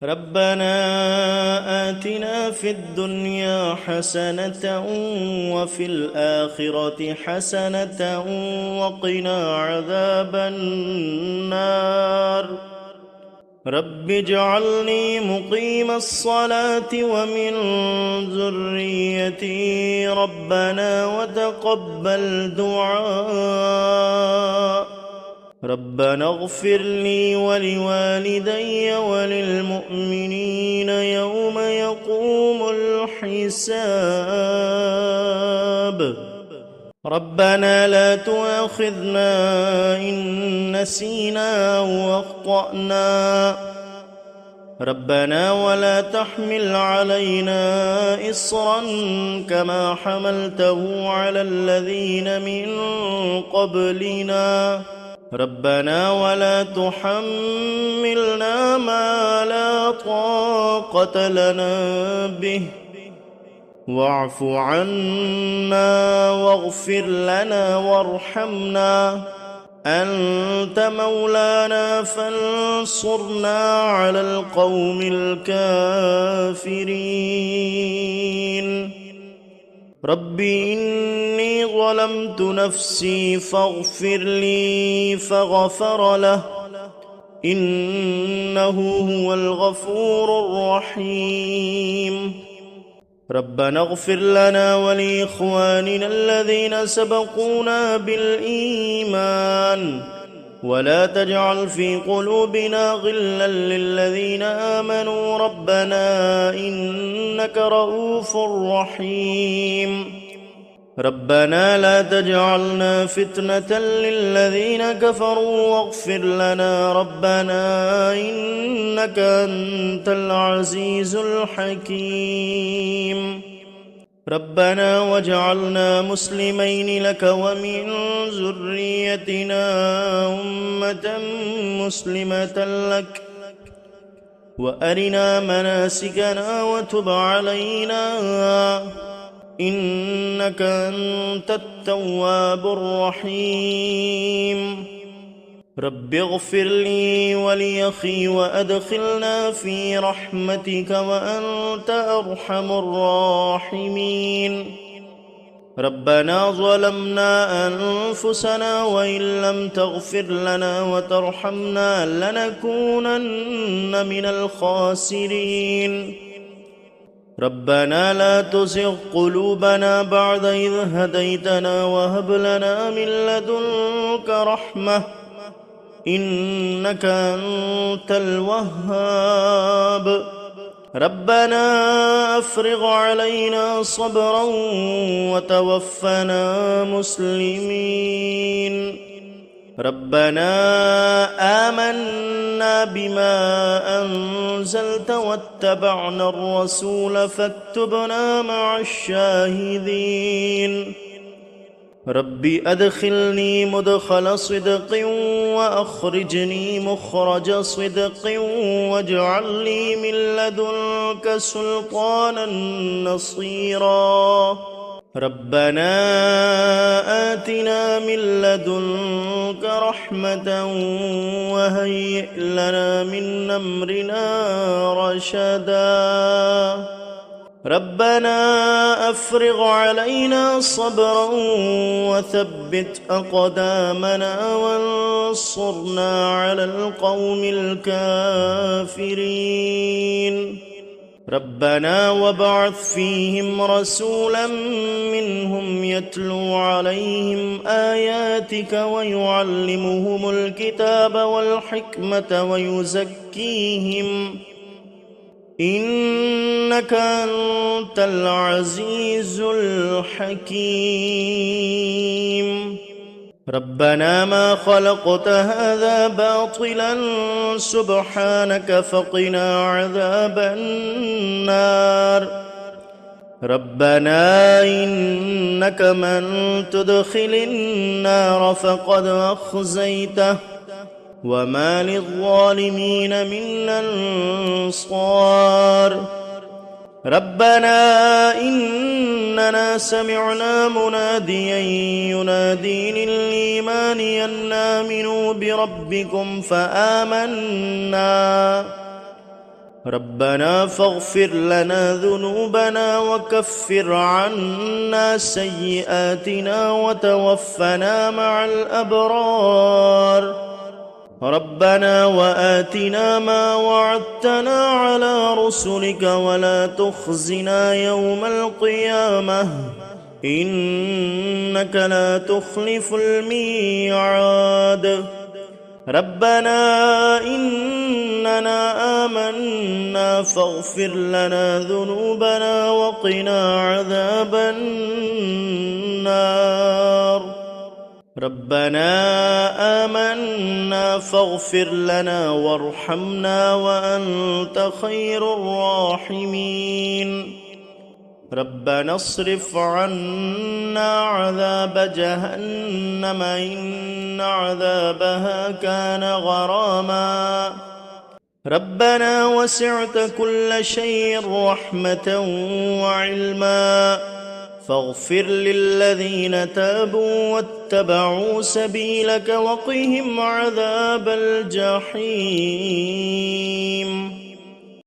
ربنا آتنا في الدنيا حسنة وفي الآخرة حسنة وقنا عذاب النار. رب اجعلني مقيم الصلاة ومن ذريتي ربنا وتقبل دعاء. ربنا اغفر لي ولوالدي وللمؤمنين يوم يقوم الحساب. ربنا لا تؤاخذنا إن نسينا أو أخطأنا. ربنا ولا تحمل علينا إصرا كما حملته على الذين من قبلنا. ربنا ولا تحملنا ما لا طاقة لنا به واعف عنا واغفر لنا وارحمنا أنت مولانا فانصرنا على القوم الكافرين. رب إني ظلمت نفسي فاغفر لي فغفر له إنه هو الغفور الرحيم. ربنا اغفر لنا ولإخواننا الذين سبقونا بالإيمان ولا تجعل في قلوبنا غلا للذين آمنوا ربنا إنك رؤوف رحيم. ربنا لا تجعلنا فتنة للذين كفروا واغفر لنا ربنا إنك أنت العزيز الحكيم. ربنا واجعلنا مسلمين لك ومن ذريتنا أمة مسلمة لك وأرنا مناسكنا وتب علينا إنك أنت التواب الرحيم. رب اغفر لي ولأخي وأدخلنا في رحمتك وأنت أرحم الراحمين. ربنا ظلمنا أنفسنا وإن لم تغفر لنا وترحمنا لنكونن من الخاسرين. ربنا لا تزغ قلوبنا بعد إذ هديتنا وهب لنا من لدنك رحمة إنك أنت الوهاب. ربنا أفرغ علينا صبرا وتوفنا مسلمين. ربنا آمنا بما أنزلت واتبعنا الرسول فاكتبنا مع الشاهدين. رب أدخلني مدخل صدق وأخرجني مخرج صدق واجعل لي من لدنك سلطانا نصيرا. ربنا آتنا من لدنك رحمة وهيئ لنا من أمرنا رشدا. ربنا أفرغ علينا صبرا وثبت أقدامنا وانصرنا على القوم الكافرين. ربنا وابعث فيهم رسولا منهم يتلو عليهم آياتك ويعلمهم الكتاب والحكمة ويزكيهم إنك أنت العزيز الحكيم. ربنا ما خلقت هذا باطلا سبحانك فقنا عذاب النار. ربنا إنك من تدخل النار فقد أخزيته وما للظالمين من أنصار. ربنا إننا سمعنا مناديا ينادي للإيمان أن آمنوا بربكم فآمنا. ربنا فاغفر لنا ذنوبنا وكفر عنا سيئاتنا وتوفنا مع الأبرار. ربنا وآتنا ما وعدتنا على رسلك ولا تخزنا يوم القيامة إنك لا تخلف الميعاد. ربنا إننا آمنا فاغفر لنا ذنوبنا وقنا عذاب النار. ربنا آمنا فاغفر لنا وارحمنا وأنت خير الراحمين. ربنا اصرف عنا عذاب جهنم إن عذابها كان غراما. ربنا وسعت كل شيء رحمة وعلما فاغفر للذين تابوا واتبعوا سبيلك وقهم عذاب الجحيم.